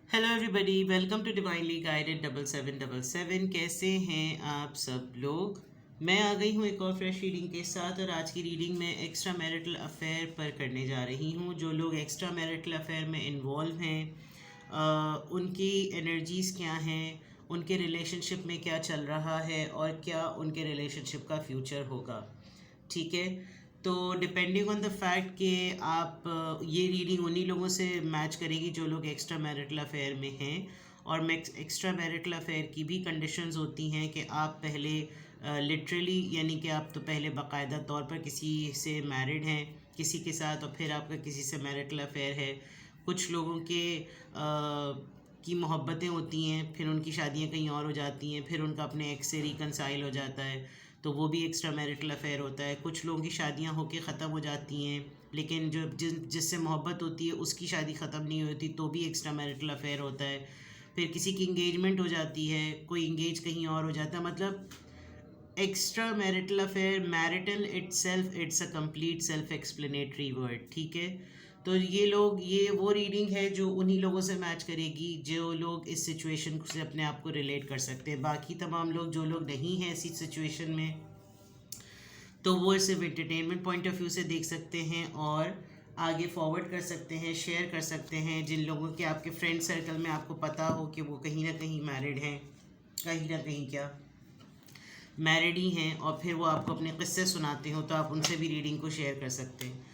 Hello everybody, welcome to divinely guided 7777। कैसे हैं आप सब लोग। मैं आ गई हूँ एक और फ्रेश रीडिंग के साथ, और आज की रीडिंग में एक्स्ट्रा मैरिटल अफेयर पर करने जा रही हूँ। जो लोग एक्स्ट्रा मैरिटल अफेयर में इन्वॉल्व हैं, उनकी एनर्जीज़ क्या हैं, उनके रिलेशनशिप में क्या चल रहा है, और क्या उनके रिलेशनशिप का फ्यूचर होगा। ठीक है। तो डिपेंडिंग ऑन द फैक्ट कि आप ये रीडिंग उन्हीं लोगों से मैच करेगी जो लोग एक्स्ट्रा मैरिटल अफेयर में हैं। और एक्स्ट्रा मैरिटल अफेयर की भी कंडीशंस होती हैं कि आप पहले लिटरली यानी कि आप तो पहले बाकायदा तौर पर किसी से मैरिड हैं किसी के साथ, और फिर आपका किसी से मैरिटल अफेयर है। कुछ लोगों के की मोहब्बतें होती हैं, फिर उनकी शादियां कहीं और हो जाती हैं, फिर उनका अपने एक्स से रिकनसाइल हो जाता है, तो वो भी एक्स्ट्रा मैरिटल अफेयर होता है। कुछ लोगों की शादियां होके ख़त्म हो जाती हैं, लेकिन जो जिससे मोहब्बत होती है उसकी शादी ख़त्म नहीं होती, तो भी एक्स्ट्रा मैरिटल अफेयर होता है। फिर किसी की इंगेजमेंट हो जाती है, कोई इंगेज कहीं और हो जाता है। मतलब extra marital affair, marital itself, it's a complete self explanatory word. ठीक है। तो ये वो रीडिंग है जो उन्हीं लोगों से मैच करेगी जो लोग इस सिचुएशन से अपने आप को रिलेट कर सकते हैं। बाकी तमाम लोग जो लोग नहीं हैं इसी सिचुएशन में, तो वो सिर्फ एंटरटेनमेंट पॉइंट ऑफ व्यू से देख सकते हैं और आगे फॉरवर्ड कर सकते हैं, शेयर कर सकते हैं। जिन लोगों के आपके फ्रेंड सर्कल में आपको पता हो कि वो कहीं ना कहीं मैरिड हैं, कहीं ना कहीं क्या मैरिड ही हैं, और फिर वो आपको अपने किस्से सुनाते हो, तो आप उनसे भी रीडिंग को शेयर कर सकते हैं।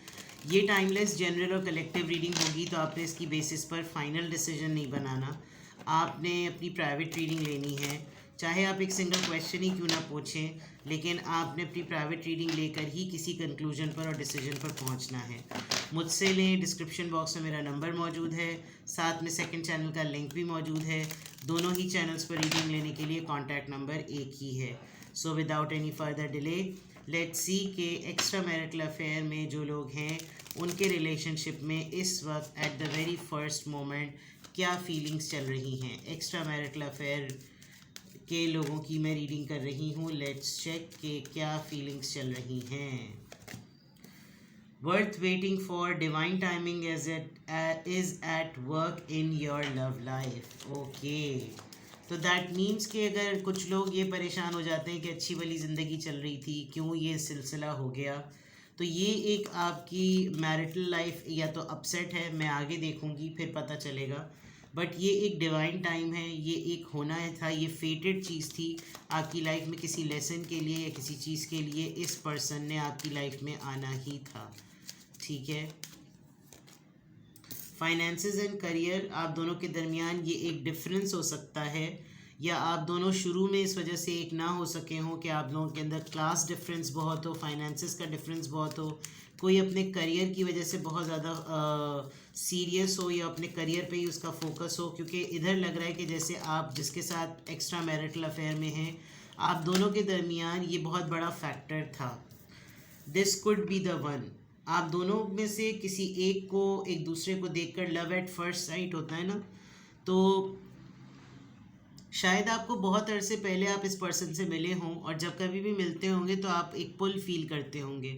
ये टाइमलेस, जनरल और कलेक्टिव रीडिंग होगी, तो आपने इसकी बेसिस पर फाइनल डिसीजन नहीं बनाना। आपने अपनी प्राइवेट रीडिंग लेनी है, चाहे आप एक सिंगल क्वेश्चन ही क्यों ना पूछें, लेकिन आपने अपनी प्राइवेट रीडिंग लेकर ही किसी कंक्लूजन पर और डिसीजन पर पहुंचना है। मुझसे लें, डिस्क्रिप्शन बॉक्स में मेरा नंबर मौजूद है, साथ में सेकंड चैनल का लिंक भी मौजूद है। दोनों ही चैनल्स पर रीडिंग लेने के लिए कॉन्टैक्ट नंबर एक ही है। So without any further delay, let's see के एक्स्ट्रा मैरिटल अफेयर में जो लोग हैं उनके रिलेशनशिप में इस वक्त at the very first moment क्या फीलिंग्स चल रही हैं। एक्स्ट्रा मैरिटल अफेयर के लोगों की मैं रीडिंग कर रही हूँ। लेट्स चेक के क्या फीलिंग्स चल रही हैं। Worth waiting for, divine timing is at work in your love life. Okay, तो दैट मीन्स कि अगर कुछ लोग ये परेशान हो जाते हैं कि अच्छी वाली ज़िंदगी चल रही थी, क्यों ये सिलसिला हो गया, तो ये एक आपकी मैरिटल लाइफ या तो अपसेट है, मैं आगे देखूंगी फिर पता चलेगा। बट ये एक डिवाइन टाइम है, ये एक होना था, ये फेटेड चीज़ थी आपकी लाइफ में। किसी लेसन के लिए या किसी चीज़ के लिए इस पर्सन ने आपकी लाइफ में आना ही था। ठीक है। फाइनेंसेस एंड करियर, आप दोनों के दरमियान ये एक डिफरेंस हो सकता है, या आप दोनों शुरू में इस वजह से एक ना हो सके हों कि आप लोगों के अंदर क्लास डिफरेंस बहुत हो, फाइनेंसेस का डिफरेंस बहुत हो। कोई अपने करियर की वजह से बहुत ज़्यादा सीरियस हो या अपने करियर पे ही उसका फोकस हो, क्योंकि इधर लग रहा है कि जैसे आप जिसके साथ एक्स्ट्रा मैरिटल अफेयर में हैं, आप दोनों के दरमियान ये बहुत बड़ा फैक्टर था। This could be the one. आप दोनों में से किसी एक को एक दूसरे को देखकर लव एट फर्स्ट साइट होता है ना, तो शायद आपको बहुत अरसे पहले आप इस पर्सन से मिले हों, और जब कभी भी मिलते होंगे तो आप एक पुल फील करते होंगे।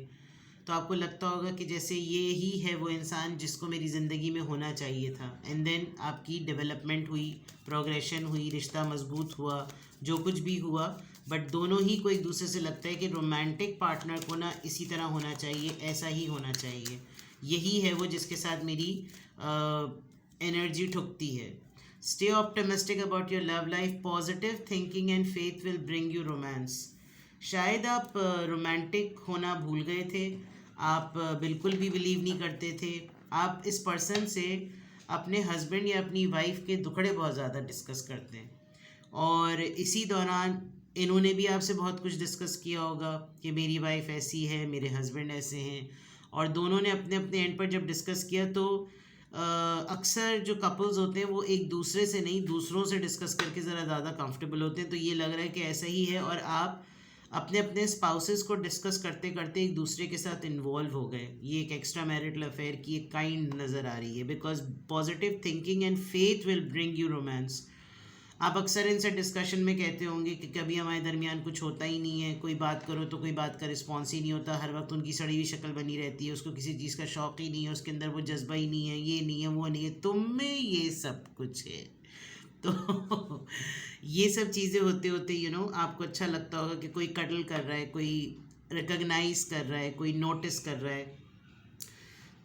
तो आपको लगता होगा कि जैसे ये ही है वो इंसान जिसको मेरी ज़िंदगी में होना चाहिए था। एंड देन आपकी डेवलपमेंट हुई, प्रोग्रेशन हुई, रिश्ता मजबूत हुआ, जो कुछ भी हुआ, बट दोनों ही को एक दूसरे से लगता है कि रोमांटिक पार्टनर को ना इसी तरह होना चाहिए, ऐसा ही होना चाहिए, यही है वो जिसके साथ मेरी एनर्जी ठुकती है। Stay optimistic about your love life, positive thinking and faith will bring you romance. शायद आप रोमांटिक होना भूल गए थे, आप बिल्कुल भी बिलीव नहीं करते थे। आप इस पर्सन से अपने हस्बैंड या अपनी वाइफ के दुखड़े बहुत ज़्यादा डिस्कस करते हैं, और इसी दौरान इन्होंने भी आपसे बहुत कुछ डिस्कस किया होगा कि मेरी वाइफ ऐसी है, मेरे हस्बैंड ऐसे हैं, और दोनों ने अपने अपने एंड पर जब डिस्कस किया तो अक्सर जो कपल्स होते हैं वो एक दूसरे से नहीं दूसरों से डिस्कस करके ज़रा ज़्यादा कंफर्टेबल होते हैं। तो ये लग रहा है कि ऐसा ही है, और आप अपने अपने स्पाउसेस को डिस्कस करते करते एक दूसरे के साथ इन्वॉल्व हो गए। ये एक एक्स्ट्रा मैरिटल अफेयर की एक काइंड नज़र आ रही है, because positive thinking and faith will bring you romance. आप अक्सर इनसे डिस्कशन में कहते होंगे कि कभी हमारे दरमियान कुछ होता ही नहीं है, कोई बात करो तो कोई बात का रिस्पॉन्स ही नहीं होता, हर वक्त उनकी सड़ी हुई शक्ल बनी रहती है, उसको किसी चीज़ का शौक़ ही नहीं है, उसके अंदर वो जज्बा ही नहीं है, ये नहीं है वो नहीं है, तुम में ये सब कुछ है। तो ये सब चीज़ें होते होते आपको अच्छा लगता होगा कि कोई कटल कर रहा है, कोई रिकग्नाइज कर रहा है, कोई नोटिस कर रहा है।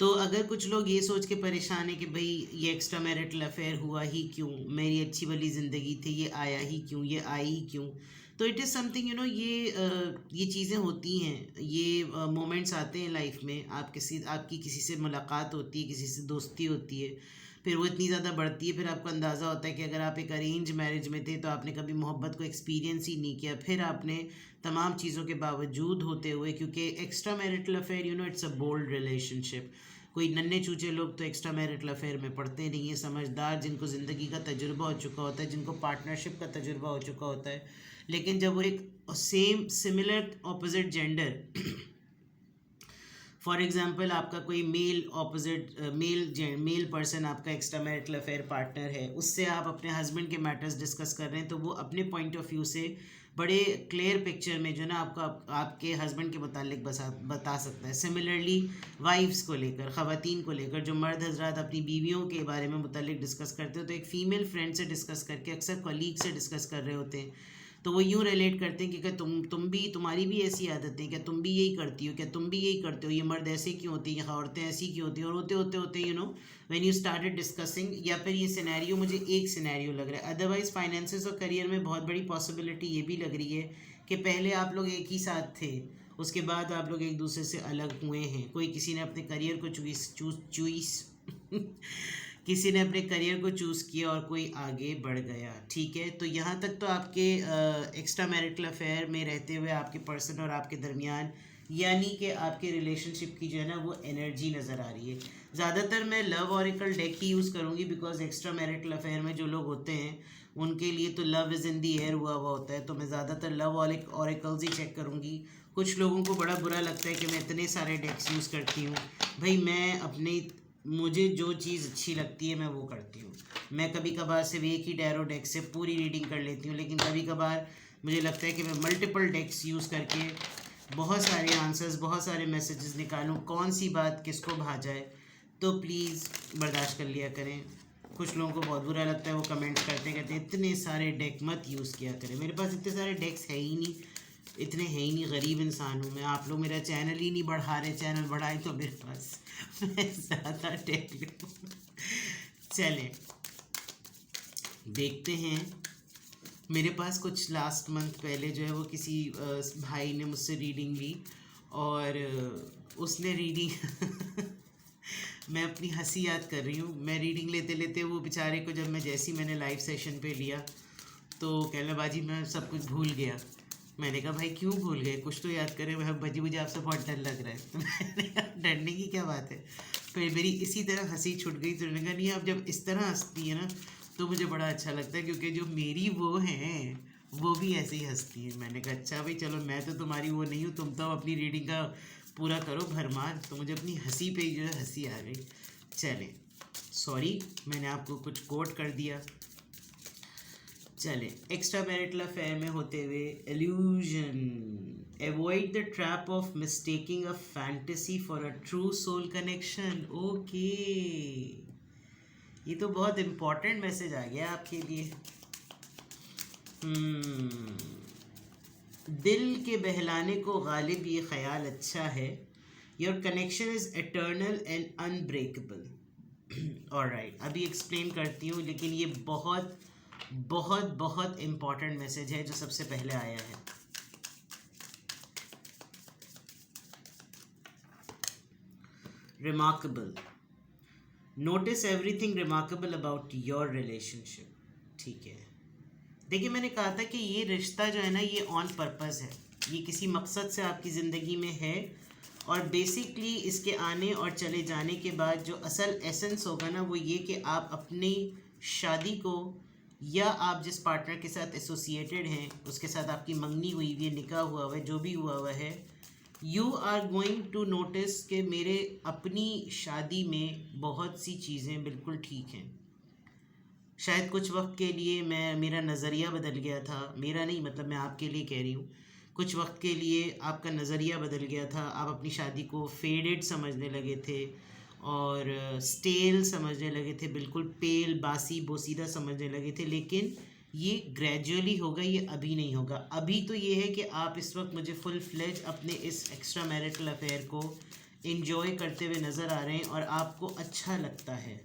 तो अगर कुछ लोग ये सोच के परेशान है कि भाई ये एक्स्ट्रा मैरिटल अफेयर हुआ ही क्यों, मेरी अच्छी भली ज़िंदगी थी, ये आया ही क्यों, ये आई ही क्यों, तो इट इज़ समथिंग ये चीज़ें होती हैं, ये मोमेंट्स आते हैं लाइफ में। आपकी किसी से मुलाकात होती है, किसी से दोस्ती होती है, फिर वो इतनी ज़्यादा बढ़ती है, फिर आपको अंदाज़ा होता है कि अगर आप एक अरेंज मैरिज में थे तो आपने कभी मोहब्बत को एक्सपीरियंस ही नहीं किया, फिर आपने तमाम चीज़ों के बावजूद होते हुए, क्योंकि extramarital affair it's a bold relationship. कोई नन्हे चूचे लोग तो एक्स्ट्रा मैरिटल अफेयर में पढ़ते नहीं हैं, समझदार जिनको ज़िंदगी का तजुर्बा हो चुका होता है, जिनको पार्टनरशिप का तजुर्बा हो चुका होता है, लेकिन जब वो एक similar opposite gender for example आपका कोई मेल पर्सन आपका एक्स्ट्रा मैरिटल अफेयर पार्टनर है, उससे आप अपने हस्बैंड के मैटर्स डिस्कस कर रहे हैं, तो वो अपने पॉइंट ऑफ व्यू से बड़े क्लियर पिक्चर में जो ना आपके हस्बैंड के मुतालिक बता सकता है। सिमिलरली वाइफ्स को लेकर, ख़वातीन को लेकर, जो मर्द हजरात अपनी बीवियों के बारे में मुतालिक डिस्कस करते हो, तो एक फ़ीमेल फ्रेंड से डिस्कस करके, अक्सर कलीग से डिस्कस कर रहे होते हैं, तो वो यूँ रिलेट करते हैं कि क्या तुम्हारी भी ऐसी आदतें, क्या तुम भी यही करती हो, क्या तुम भी यही करते हो, ये मर्द ऐसे क्यों होते हैं, औरतें ऐसी क्यों होती हैं, और होते होते होते व्हेन यू स्टार्टेड डिस्कसिंग, या फिर ये सिनेरियो मुझे एक सिनेरियो लग रहा है, अदरवाइज फाइनेंसेस और करियर में बहुत बड़ी पॉसिबिलिटी ये भी लग रही है कि पहले आप लोग एक ही साथ थे, उसके बाद आप लोग एक दूसरे से अलग हुए हैं, कोई किसी ने अपने करियर को चूज़ किसी ने अपने करियर को चूज़ किया और कोई आगे बढ़ गया, ठीक है। तो यहाँ तक तो आपके एक्स्ट्रा मैरिटल अफेयर में रहते हुए आपके पर्सन और आपके दरमियान, यानी कि आपके रिलेशनशिप की जो है ना वो एनर्जी नज़र आ रही है। ज़्यादातर मैं लव ऑरिकल डेक ही यूज़ करूँगी, बिकॉज एक्स्ट्रा मैरिटल अफेयर में जो लोग होते हैं उनके लिए तो love is in the air हुआ होता है, तो मैं ज़्यादातर लव ऑरिकल्स ही चेक करूँगी। कुछ लोगों को बड़ा बुरा लगता है कि मैं इतने सारे डेक्स यूज़ करती हूँ। भाई मैं मुझे जो चीज़ अच्छी लगती है मैं वो करती हूँ। मैं कभी कभार सिर्फ एक ही टैरो डेक से पूरी रीडिंग कर लेती हूँ, लेकिन कभी कभार मुझे लगता है कि मैं मल्टीपल डेक्स यूज़ करके बहुत सारे आंसर्स, बहुत सारे मैसेजेस निकालूँ, कौन सी बात किसको भा जाए, तो प्लीज़ बर्दाश्त कर लिया करें। कुछ लोगों को बहुत बुरा लगता है, वो कमेंट करते कहते हैं इतने सारे डेक मत यूज़ किया करें। मेरे पास इतने सारे डेक्स है ही नहीं, इतने हैं ही नहीं, गरीब इंसान हूँ मैं। आप लोग मेरा चैनल ही नहीं बढ़ा रहे, चैनल बढ़ाए तो मेरे पास मैं ज़्यादा डेक लूँ। चलें देखते हैं। मेरे पास कुछ लास्ट मंथ पहले जो है वो किसी भाई ने मुझसे रीडिंग ली, और उसने रीडिंग मैं अपनी हंसी याद कर रही हूँ। मैं रीडिंग लेते लेते वो बेचारे को, जब मैंने लाइव सेशन पे लिया तो कहना बाजी मैं सब कुछ भूल गया। मैंने कहा भाई क्यों भूल गए, कुछ तो याद करें। मैं बाजी मुझे आपसे बहुत डर लग रहा है। तो मैंने कहा डरने की क्या बात है। फिर मेरी इसी तरह हंसी छूट गई। तो मैंने कहा नहीं, आप जब इस तरह हंसती है ना तो मुझे बड़ा अच्छा लगता है, क्योंकि जो मेरी वो हैं वो भी ऐसे ही हंसती है। मैंने कहा अच्छा भाई चलो, मैं तो तुम्हारी वो नहीं हूँ, तुम तो अपनी रीडिंग का पूरा करो भरमार। तो मुझे अपनी हंसी पे जो है हंसी आ गई। चलें सॉरी, मैंने आपको कुछ कोट कर दिया। चलें, एक्स्ट्रा मैरिटल अफेयर में होते हुए illusion, avoid the trap of mistaking a fantasy for a true soul connection. Okay, ये तो बहुत इम्पोर्टेंट मैसेज आ गया आपके लिए। दिल के बहलाने को गालिब ये ख्याल अच्छा है, your connection is eternal and unbreakable. Alright, अभी एक्सप्लेन करती हूँ, लेकिन ये बहुत बहुत बहुत इम्पॉर्टेंट मैसेज है जो सबसे पहले आया है। Remarkable, notice everything remarkable about your relationship. ठीक है, देखिए मैंने कहा था कि ये रिश्ता जो है ना ये ऑन पर्पस है, ये किसी मकसद से आपकी ज़िंदगी में है, और बेसिकली इसके आने और चले जाने के बाद जो असल एसेंस होगा ना वो ये कि आप अपनी शादी को, या आप जिस पार्टनर के साथ एसोसिएटेड हैं उसके साथ आपकी मंगनी हुई हुई है, निकाह हुआ हुआ है, जो भी हुआ हुआ है, you are going to notice कि मेरे अपनी शादी में बहुत सी चीज़ें बिल्कुल ठीक हैं। शायद कुछ वक्त के लिए मेरा नज़रिया बदल गया था, मेरा नहीं मतलब मैं आपके लिए कह रही हूँ, कुछ वक्त के लिए आपका नज़रिया बदल गया था, आप अपनी शादी को फेडेड समझने लगे थे और स्टेल समझने लगे थे, बिल्कुल पेल बासी बोसीदा समझने लगे थे। लेकिन ये ग्रेजुअली होगा, ये अभी नहीं होगा। अभी तो ये है कि आप इस वक्त मुझे फुल फ्लेज अपने इस एक्स्ट्रा मैरिटल अफेयर को इन्जॉय करते हुए नज़र आ रहे हैं और आपको अच्छा लगता है,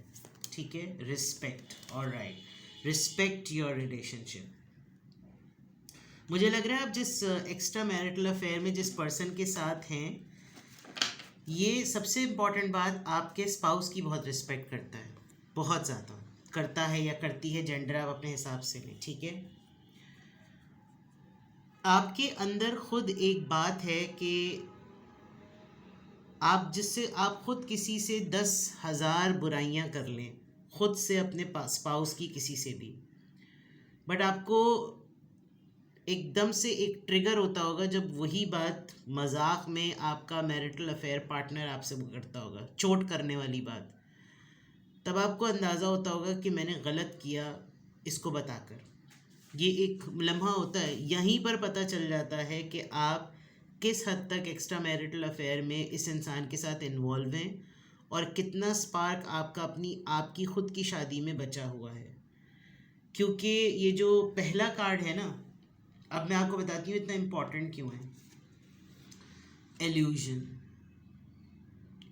ठीक है। Respect, alright, respect your relationship. मुझे लग रहा है आप जिस एक्स्ट्रा मैरिटल अफेयर में जिस पर्सन के साथ हैं, ये सबसे इम्पॉर्टेंट बात, आपके स्पाउस की बहुत रिस्पेक्ट करता है, बहुत ज़्यादा करता है या करती है, जेंडर आप अपने हिसाब से लें, ठीक है। आपके अंदर खुद एक बात है कि आप जिससे आप खुद किसी से 10,000 बुराइयां कर लें, खुद से, अपने स्पाउस की, किसी से भी, बट आपको एकदम से एक ट्रिगर होता होगा जब वही बात मजाक में आपका मैरिटल अफेयर पार्टनर आपसे वो करता होगा, चोट करने वाली बात, तब आपको अंदाज़ा होता होगा कि मैंने गलत किया इसको बताकर। ये एक लम्हा होता है, यहीं पर पता चल जाता है कि आप किस हद तक एक्स्ट्रा मैरिटल अफेयर में इस इंसान के साथ इन्वॉल्व हैं और कितना स्पार्क आपका आपकी खुद की शादी में बचा हुआ है। क्योंकि ये जो पहला कार्ड है ना, अब मैं आपको बताती हूँ इतना इम्पोर्टेंट क्यों है। एल्यूजन,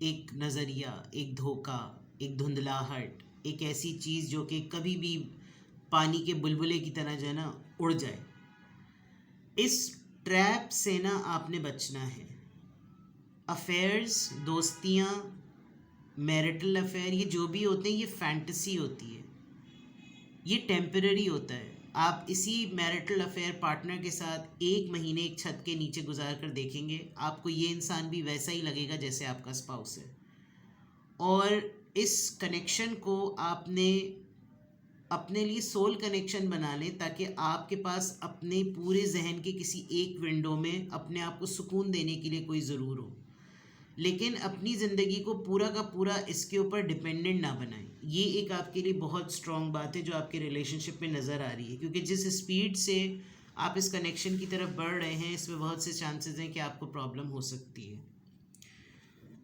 एक नज़रिया, एक धोखा, एक धुंधलाहट, एक ऐसी चीज़ जो कि कभी भी पानी के बुलबुले की तरह जो है ना उड़ जाए। इस ट्रैप से ना आपने बचना है। अफेयर्स, दोस्तियाँ, मैरिटल अफेयर, ये जो भी होते हैं ये फैंटेसी होती है, ये टेम्पररी होता है। आप इसी मैरिटल अफेयर पार्टनर के साथ 1 महीने एक छत के नीचे गुजार कर देखेंगे, आपको ये इंसान भी वैसा ही लगेगा जैसे आपका स्पाउस है। और इस कनेक्शन को आपने अपने लिए सोल कनेक्शन बना लें, ताकि आपके पास अपने पूरे जहन के किसी एक विंडो में अपने आप को सुकून देने के लिए कोई ज़रूर हो। लेकिन अपनी ज़िंदगी को पूरा का पूरा इसके ऊपर डिपेंडेंट ना बनाएं। ये एक आपके लिए बहुत स्ट्रॉन्ग बात है जो आपके रिलेशनशिप में नज़र आ रही है, क्योंकि जिस स्पीड से आप इस कनेक्शन की तरफ बढ़ रहे हैं, इसमें बहुत से चांसेस हैं कि आपको प्रॉब्लम हो सकती है।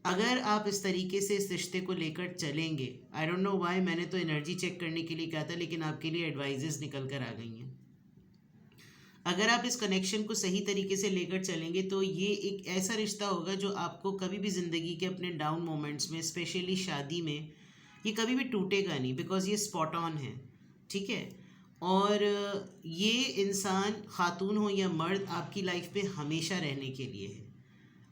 अगर आप इस तरीके से इस रिश्ते को लेकर चलेंगे, आई डोंट नो वाई, मैंने तो एनर्जी चेक करने के लिए कहा था, लेकिन आपके लिए एडवाइजेस निकल कर आ गई हैं। अगर आप इस कनेक्शन को सही तरीके से लेकर चलेंगे तो ये एक ऐसा रिश्ता होगा जो आपको कभी भी ज़िंदगी के अपने डाउन मोमेंट्स में, स्पेशली शादी में, ये कभी भी टूटेगा नहीं, बिकॉज ये स्पॉट ऑन है, ठीक है। और ये इंसान, खातून हो या मर्द, आपकी लाइफ पे हमेशा रहने के लिए है।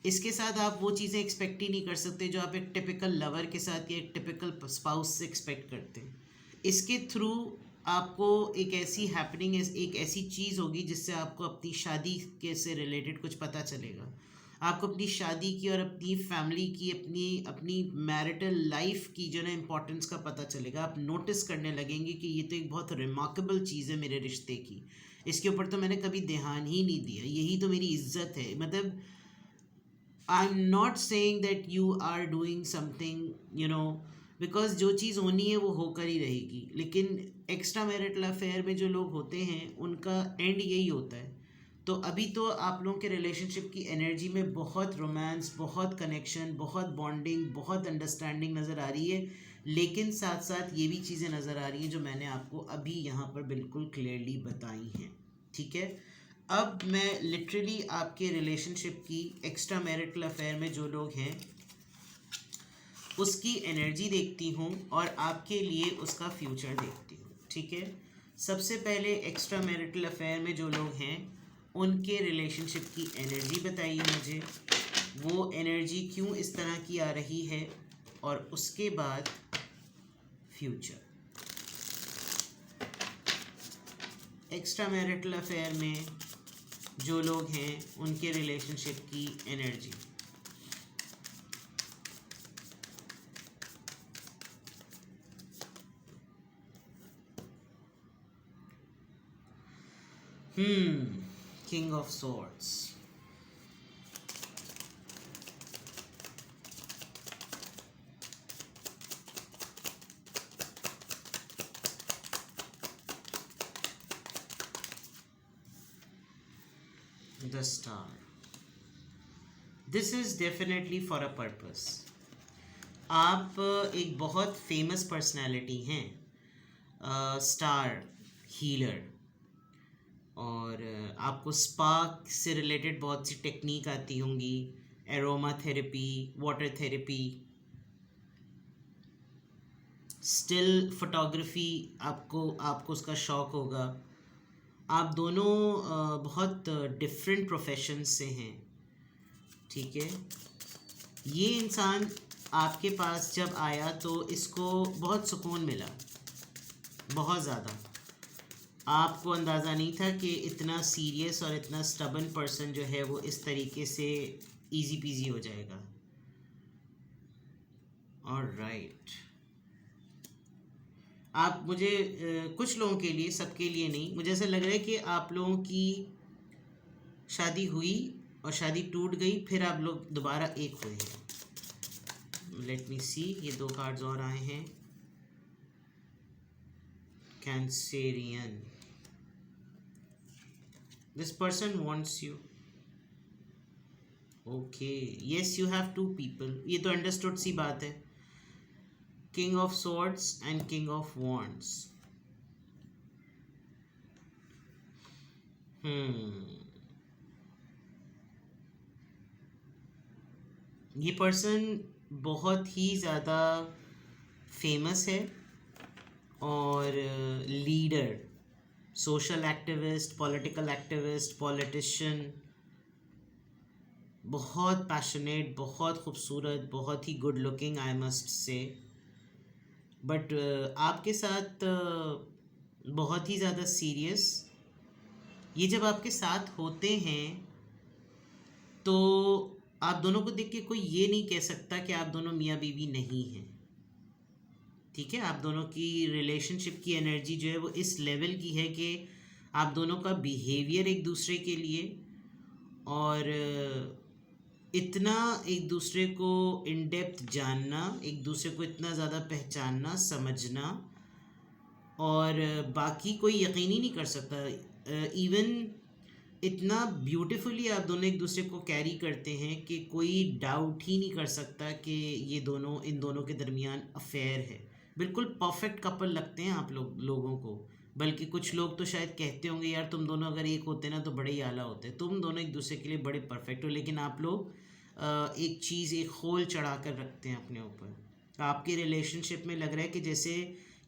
इसके साथ आप वो चीज़ें एक्सपेक्ट ही नहीं कर सकते जो आप एक टिपिकल लवर के साथ या एक टिपिकल स्पाउस से एक्सपेक्ट करते हैं। इसके थ्रू आपको एक ऐसी हैपनिंग, एक ऐसी चीज़ होगी जिससे आपको अपनी शादी के से रिलेटेड कुछ पता चलेगा। आपको अपनी शादी की और अपनी फैमिली की, अपनी अपनी मैरिटल लाइफ की जो ना इम्पोर्टेंस का पता चलेगा। आप नोटिस करने लगेंगे कि ये तो एक बहुत रिमार्केबल चीज़ है मेरे रिश्ते की, इसके ऊपर तो मैंने कभी ध्यान ही नहीं दिया, यही तो मेरी इज्जत है। मतलब I am not saying that you are doing something, because जो चीज़ होनी है वो होकर ही रहेगी। लेकिन एक्स्ट्रा मैरिटल अफेयर में जो लोग होते हैं उनका एंड यही होता है। तो अभी तो आप लोगों के रिलेशनशिप की एनर्जी में बहुत रोमांस, बहुत कनेक्शन, बहुत बॉन्डिंग, बहुत अंडरस्टैंडिंग नज़र आ रही है, लेकिन साथ साथ ये भी चीज़ें नज़र आ रही हैं जो मैंने आपको अभी यहाँ पर बिल्कुल क्लियरली बताई हैं, ठीक है। अब मैं लिटरली आपके रिलेशनशिप की, एक्स्ट्रा मैरिटल अफेयर में जो लोग हैं उसकी एनर्जी देखती हूँ और आपके लिए उसका फ्यूचर देखती हूँ, ठीक है। सबसे पहले एक्स्ट्रा मैरिटल अफेयर में जो लोग हैं उनके रिलेशनशिप की एनर्जी बताइए मुझे, वो एनर्जी क्यों इस तरह की आ रही है, और उसके बाद फ्यूचर। एक्स्ट्रा मैरिटल अफेयर में जो लोग हैं उनके रिलेशनशिप की energy. King of swords, the star, this is definitely for a purpose. आप एक बहुत फेमस पर्सनालिटी हैं, स्टार हीलर, और आपको स्पार्क से रिलेटेड बहुत सी टेक्निक आती होंगी, aroma therapy, water therapy, still photography, आपको आपको उसका शौक़ होगा। आप दोनों बहुत डिफरेंट प्रोफेशन से हैं, ठीक है। ये इंसान आपके पास जब आया तो इसको बहुत सुकून मिला, बहुत ज़्यादा। आपको अंदाज़ा नहीं था कि इतना सीरियस और इतना स्टबन पर्सन जो है वो इस तरीके से इजी पीजी हो जाएगा। ऑलराइट, आप मुझे कुछ लोगों के लिए, सबके लिए नहीं, मुझे ऐसा लग रहा है कि आप लोगों की शादी हुई और शादी टूट गई, फिर आप लोग दोबारा एक हुए हैं। लेट मी सी, ये 2 कार्ड्स और आए हैं। Cancerian, this person wants you, okay, yes, you have 2 people, ये तो अंडरस्टूड सी बात है। King of swords and king of wands. ये पर्सन बहुत ही ज़्यादा फेमस है और leader, social activist, political activist, politician, बहुत पैशनेट, बहुत खूबसूरत, बहुत ही good looking, I must say. But आपके साथ बहुत ही ज़्यादा सीरियस। ये जब आपके साथ होते हैं तो आप दोनों को देख के कोई ये नहीं कह सकता कि आप दोनों मियाँ बीवी नहीं हैं, ठीक है। आप दोनों की रिलेशनशिप की एनर्जी जो है वो इस लेवल की है कि आप दोनों का बिहेवियर एक दूसरे के लिए और इतना एक दूसरे को इन डेप्थ जानना, एक दूसरे को इतना ज़्यादा पहचानना, समझना, और बाकी कोई यकीन ही नहीं कर सकता। इवन इतना ब्यूटीफुली आप दोनों एक दूसरे को कैरी करते हैं कि कोई डाउट ही नहीं कर सकता कि ये दोनों, इन दोनों के दरमियान अफेयर है। बिल्कुल परफेक्ट कपल लगते हैं आप लोगों को। बल्कि कुछ लोग तो शायद कहते होंगे यार तुम दोनों अगर एक होते ना तो बड़े ही आला होते। तुम दोनों एक दूसरे के लिए बड़े परफेक्ट हो, लेकिन आप लोग एक चीज़, एक खोल चढ़ा कर रखते हैं अपने ऊपर। आपके रिलेशनशिप में लग रहा है कि जैसे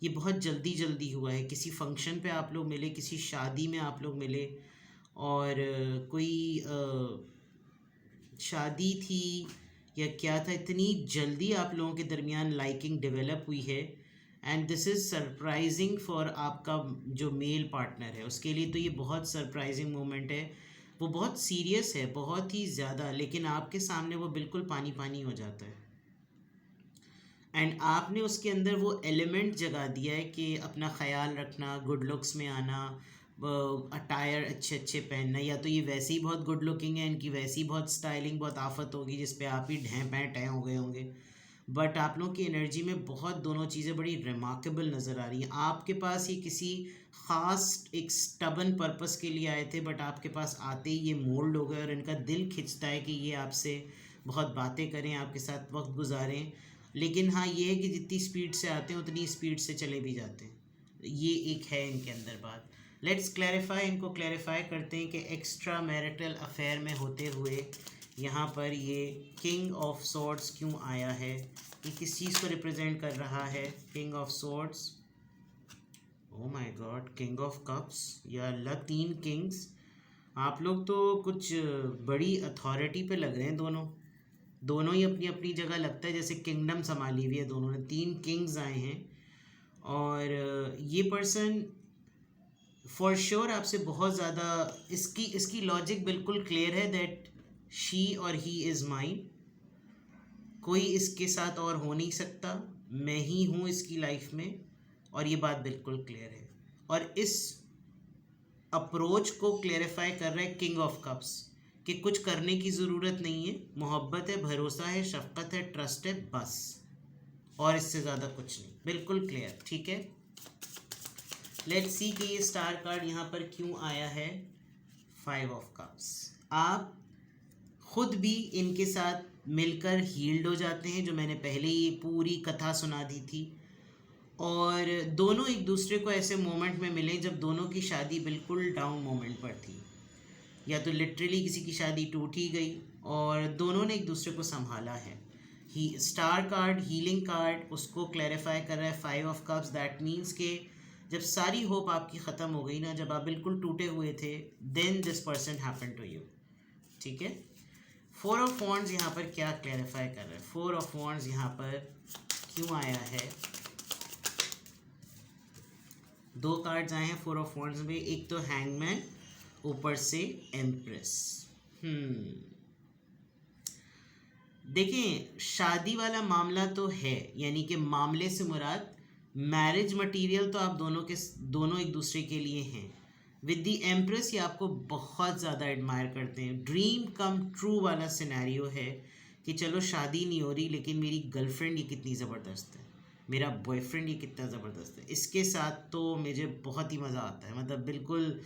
ये बहुत जल्दी जल्दी हुआ है, किसी फंक्शन पे आप लोग मिले, किसी शादी में आप लोग मिले, और कोई शादी थी या क्या था, इतनी जल्दी आप लोगों के दरमियान लाइकिंग डेवलप हुई है। And this is surprising for आपका जो मेल पार्टनर है, उसके लिए तो ये बहुत सरप्राइजिंग मोमेंट है। वो बहुत सीरियस है, बहुत ही ज़्यादा, लेकिन आपके सामने वो बिल्कुल पानी पानी हो जाता है। एंड आपने उसके अंदर वो एलिमेंट जगा दिया है कि अपना ख्याल रखना, गुड लुक्स में आना, अटायर अच्छे अच्छे पहनना। या तो ये वैसे ही बहुत गुड लुकिंग है, इनकी वैसी बहुत स्टाइलिंग बहुत आफत होगी जिस पे आप ही ढें पैं टै हो गए होंगे। बट आप लोगों की एनर्जी में बहुत दोनों चीज़ें बड़ी रिमार्केबल नज़र आ रही हैं। आपके पास ये किसी ख़ास एक स्टबन पर्पस के लिए आए थे, बट आपके पास आते ही ये मोल्ड हो गए और इनका दिल खिंचता है कि ये आपसे बहुत बातें करें, आपके साथ वक्त गुजारें। लेकिन हाँ, ये है कि जितनी स्पीड से आते हैं उतनी स्पीड से चले भी जाते हैं। ये एक है इनके अंदर बात। लेट्स क्लैरिफाई, इनको क्लैरिफाई करते हैं कि एक्स्ट्रा मैरिटल अफेयर में होते हुए यहाँ पर ये किंग ऑफ सॉर्ड्स क्यों आया है, ये किस चीज़ को रिप्रेजेंट कर रहा है। King of swords, oh my God, king of cups, या अल्लाह, 3 किंग्स। आप लोग तो कुछ बड़ी अथॉरिटी पे लग रहे हैं दोनों ही अपनी अपनी जगह लगता है जैसे किंगडम संभाली हुई है दोनों ने। 3 किंग्स आए हैं और ये पर्सन फॉर श्योर आपसे बहुत ज़्यादा, इसकी लॉजिक बिल्कुल क्लियर है दैट शी और ही इज़ माइन, कोई इसके साथ और हो नहीं सकता, मैं ही हूँ इसकी लाइफ में, और ये बात बिल्कुल क्लियर है। और इस अप्रोच को क्लेरिफाई कर रहा है किंग ऑफ कप्स कि कुछ करने की ज़रूरत नहीं है, मोहब्बत है, भरोसा है, शफ़क़त है, ट्रस्ट है, बस, और इससे ज़्यादा कुछ नहीं। बिल्कुल क्लियर, ठीक है। लेट्स सी कि ये स्टार कार्ड यहाँ पर क्यों आया है। 5 ऑफ कप्स, आप खुद भी इनके साथ मिलकर हील्ड हो जाते हैं, जो मैंने पहले ही पूरी कथा सुना दी थी। और दोनों एक दूसरे को ऐसे मोमेंट में मिले जब दोनों की शादी बिल्कुल डाउन मोमेंट पर थी, या तो लिटरली किसी की शादी टूट ही गई और दोनों ने एक दूसरे को संभाला है। ही स्टार कार्ड, हीलिंग कार्ड, उसको क्लैरिफाई कर रहा है 5 ऑफ कप्स। दैट मीन्स के जब सारी होप आपकी ख़त्म हो गई ना, जब आप बिल्कुल टूटे हुए थे, then this person happen to you. ठीक है। 4 ऑफ वॉन्ड्स यहाँ पर क्या क्लैरिफाई कर रहा है? 4 ऑफ वॉन्ड्स यहाँ पर क्यों आया है? 2 कार्ड्स आए हैं 4 ऑफ वॉन्ड्स में। एक तो हैंगमैन, ऊपर से एम्प्रेस। देखें, शादी वाला मामला तो है, यानी कि मामले से मुराद मैरिज मटेरियल तो आप दोनों एक दूसरे के लिए हैं। विद दी एम्प्रेस ये आपको बहुत ज़्यादा एडमायर करते हैं। ड्रीम कम ट्रू वाला सिनेरियो है कि चलो शादी नहीं हो रही, लेकिन मेरी गर्लफ्रेंड ये कितनी ज़बरदस्त है, मेरा बॉयफ्रेंड ये कितना ज़बरदस्त है, इसके साथ तो मुझे बहुत ही मज़ा आता है। मतलब बिल्कुल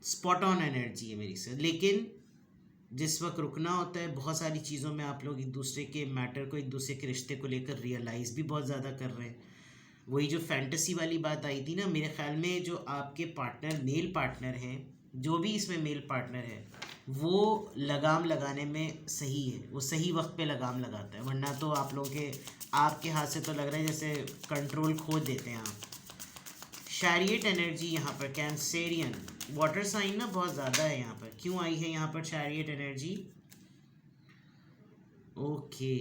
स्पॉट ऑन एनर्जी है मेरी से। लेकिन जिस वक्त रुकना होता है, बहुत सारी चीज़ों में आप लोग एक दूसरे के मैटर को, एक दूसरे के रिश्ते को लेकर रियलाइज़ भी बहुत ज़्यादा कर रहे हैं। वही जो फैंटेसी वाली बात आई थी ना, मेरे ख्याल में जो आपके पार्टनर, मेल पार्टनर हैं, जो भी इसमें मेल पार्टनर है, वो लगाम लगाने में सही है, वो सही वक्त पे लगाम लगाता है। वरना तो आप लोगों के, आपके हाथ से तो लग रहा है जैसे कंट्रोल खो देते हैं आप। शैरियट एनर्जी यहाँ पर कैंसेरियन, वाटर साइन ना बहुत ज़्यादा है यहाँ पर। क्यों आई है यहाँ पर शैरियट एनर्जी? ओके,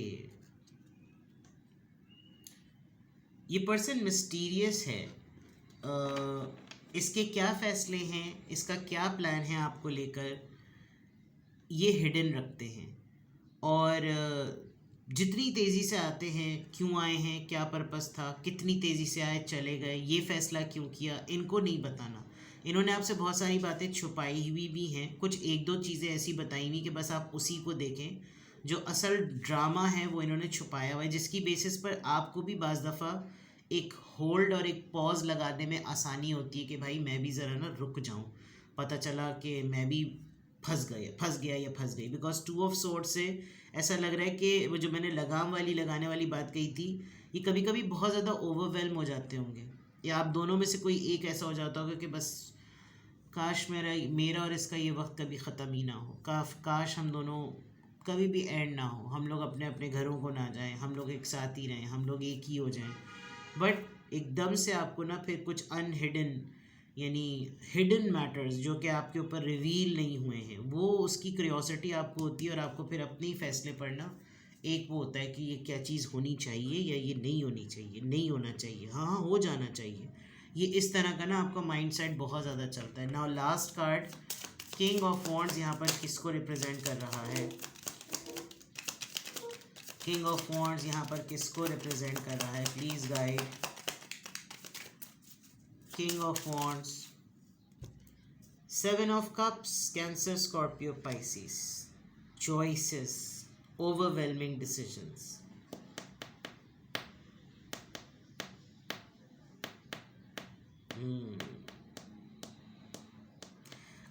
ये पर्सन मिस्टीरियस है। इसके क्या फ़ैसले हैं, इसका क्या प्लान है आपको लेकर, ये हिडन रखते हैं। और जितनी तेज़ी से आते हैं, क्यों आए हैं, क्या पर्पस था, कितनी तेज़ी से आए, चले गए, ये फ़ैसला क्यों किया, इनको नहीं बताना। इन्होंने आपसे बहुत सारी बातें छुपाई हुई भी हैं, कुछ 1-2 चीज़ें ऐसी बताई हुई कि बस आप उसी को देखें। जो असल ड्रामा है वो इन्होंने छुपाया हुआ है, जिसकी बेसिस पर आपको भी बाज़ दफ़ा एक होल्ड और एक पॉज लगाने में आसानी होती है कि भाई मैं भी ज़रा ना रुक जाऊं, पता चला कि मैं भी फंस गया या फंस गई। बिकॉज 2 ऑफ सोर्ड से ऐसा लग रहा है कि वो जो मैंने लगाम वाली लगाने वाली बात कही थी, ये कभी कभी बहुत ज़्यादा ओवरवेलम हो जाते होंगे, या आप दोनों में से कोई एक ऐसा हो जाता होगा कि बस काश मेरा और इसका ये वक्त कभी ख़त्म ही ना हो, काश हम दोनों कभी भी एंड ना हो, हम लोग अपने अपने घरों को ना जाएं, हम लोग एक साथ ही रहें, हम लोग एक ही हो जाएं। बट एकदम से आपको ना फिर कुछ अनहिडन, यानी हिडन मैटर्स जो कि आपके ऊपर रिवील नहीं हुए हैं, वो उसकी क्यूरियोसिटी आपको होती है। और आपको फिर अपने ही फैसले पर ना एक वो होता है कि ये क्या चीज़ होनी चाहिए या ये नहीं होनी चाहिए, नहीं होना चाहिए, हाँ हाँ हो जाना चाहिए। ये इस तरह का ना आपका माइंड सेट बहुत ज़्यादा चलता है। Now last card, king of wands, यहाँ पर किसको रिप्रेजेंट कर रहा है? किंग ऑफ वॉन्ड्स यहाँ पर किसको रिप्रेजेंट कर रहा है? Please guide. King of wands, 7 of cups, cancer, Scorpio, Pisces. Choices, overwhelming decisions.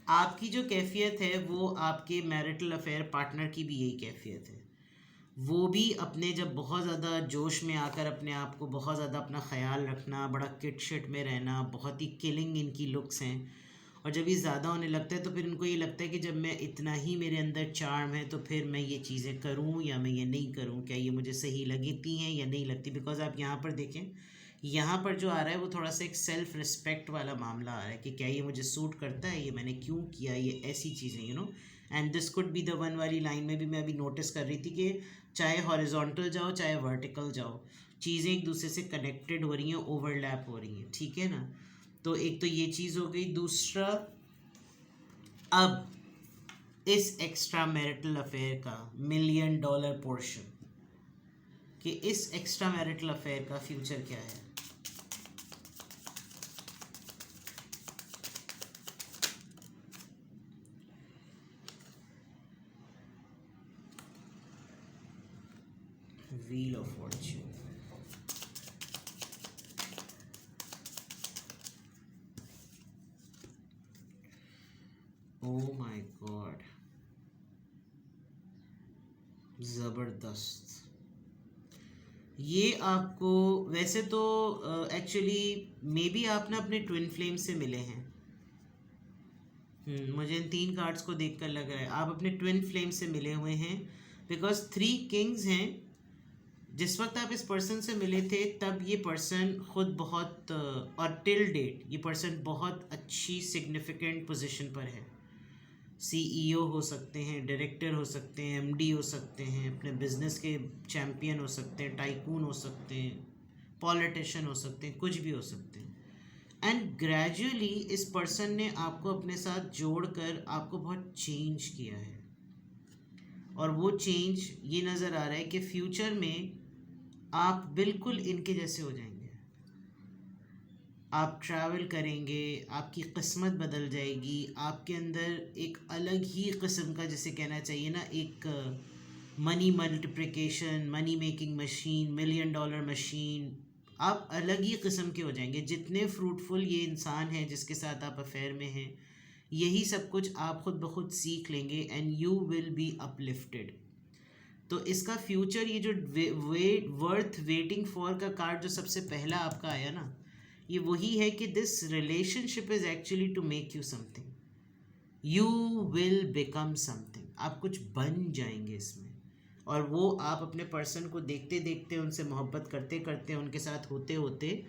आपकी जो कैफियत है वो आपके मैरिटल अफेयर पार्टनर की भी यही कैफियत है। वो भी अपने जब बहुत ज़्यादा जोश में आकर अपने आप को बहुत ज़्यादा अपना ख्याल रखना, बड़ा किट शिट में रहना, बहुत ही किलिंग इनकी लुक्स हैं। और जब ये ज़्यादा होने लगता है तो फिर इनको ये लगता है कि जब मैं इतना ही मेरे अंदर चार्म है तो फिर मैं ये चीज़ें करूँ या मैं ये नहीं करूँ, क्या ये मुझे सही लगती हैं या नहीं लगती। बिकॉज आप यहाँ पर देखें, यहाँ पर जो आ रहा है वो थोड़ा सा एक सेल्फ रिस्पेक्ट वाला मामला आ रहा है कि क्या ये मुझे सूट करता है, ये मैंने क्यों किया, ये ऐसी चीज़ें, you know. And this could be the one वाली लाइन में भी मैं अभी नोटिस कर रही थी कि चाहे हॉरिजॉन्टल जाओ चाहे वर्टिकल जाओ, चीज़ें एक दूसरे से कनेक्टेड हो रही हैं, ओवरलैप हो रही हैं। ठीक है ना। तो एक तो ये चीज़ हो गई। दूसरा, अब इस एक्स्ट्रा मैरिटल अफेयर का $1,000,000 पोर्शन, कि इस एक्स्ट्रा मैरिटल अफेयर का फ्यूचर क्या है? Wheel of Fortune. Oh my God, ज़बरदस्त। ये आपको वैसे तो एक्चुअली मे बी आप ना अपने ट्विन फ्लेम से मिले हैं। मुझे इन 3 कार्ड्स को देखकर लग रहा है आप अपने ट्विन फ्लेम से मिले हुए हैं, बिकॉज 3 किंग्स हैं। जिस वक्त आप इस पर्सन से मिले थे तब ये पर्सन खुद बहुत और टिल डेट ये पर्सन बहुत अच्छी सिग्निफिकेंट पोजीशन पर है। सीईओ हो सकते हैं, डायरेक्टर हो सकते हैं, एमडी हो सकते हैं, अपने बिजनेस के चैम्पियन हो सकते हैं, टाइकून हो सकते हैं, पॉलिटिशियन हो सकते हैं, कुछ भी हो सकते हैं। एंड ग्रेजुअली इस पर्सन ने आपको अपने साथ जोड़कर आपको बहुत चेंज किया है, और वो चेंज ये नज़र आ रहा है कि फ्यूचर में आप बिल्कुल इनके जैसे हो जाएंगे। आप ट्रैवल करेंगे, आपकी किस्मत बदल जाएगी, आपके अंदर एक अलग ही किस्म का, जैसे कहना चाहिए ना, एक money multiplication, money making machine, million dollar machine, आप अलग ही किस्म के हो जाएंगे। जितने फ्रूटफुल ये इंसान है जिसके साथ आप अफेयर में हैं, यही सब कुछ आप खुद ब खुद सीख लेंगे and you will B uplifted. तो इसका फ्यूचर, ये जो वर्थ वेटिंग फॉर का कार्ड जो सबसे पहला आपका आया ना, ये वही है कि this relationship is actually to make you something, you will become something, आप कुछ बन जाएंगे इसमें। और वो आप अपने पर्सन को देखते देखते, उनसे मोहब्बत करते करते, उनके साथ होते होते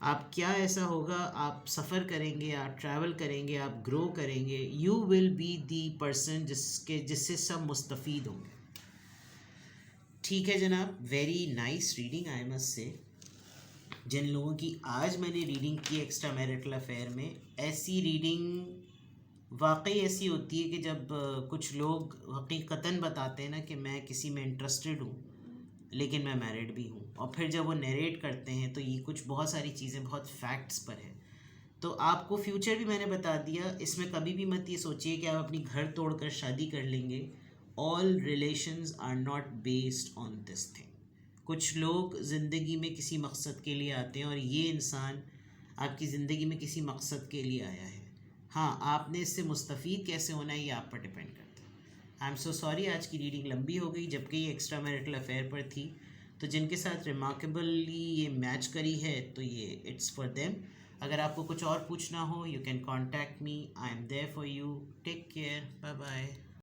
आप क्या ऐसा होगा, आप सफ़र करेंगे, आप ट्रैवल करेंगे, आप ग्रो करेंगे, you will be the person जिससे सब मुस्तफ़ीद होंगे। ठीक है जनाब, very nice reading I must say. जिन लोगों की आज मैंने रीडिंग की एक्स्ट्रा मैरिटल अफेयर में, ऐसी रीडिंग वाकई ऐसी होती है कि जब कुछ लोग हकीकतन बताते हैं ना कि मैं किसी में इंटरेस्टेड हूँ लेकिन मैं मैरिड भी हूँ, और फिर जब वो नरेट करते हैं तो ये कुछ बहुत सारी चीज़ें बहुत फैक्ट्स पर है। तो आपको फ्यूचर भी मैंने बता दिया, इसमें कभी भी मत ये सोचिए कि आप अपनी घर तोड़कर शादी कर लेंगे। All relations are not based on this thing. कुछ लोग ज़िंदगी में किसी मकसद के लिए आते हैं, और ये इंसान आपकी ज़िंदगी में किसी मकसद के लिए आया है। हाँ, आपने इससे मुस्तफ़ीद कैसे होना है ये आप पर डिपेंड करता है। आई एम सो सॉरी, आज की रीडिंग लंबी हो गई, जबकि ये एक्स्ट्रा मैरिटल अफेयर पर थी। तो जिनके साथ रिमार्केबली ये मैच करी है तो ये इट्स फॉर देम। अगर आपको कुछ और पूछना हो, you can contact me, I am there for you. Take care, bye bye.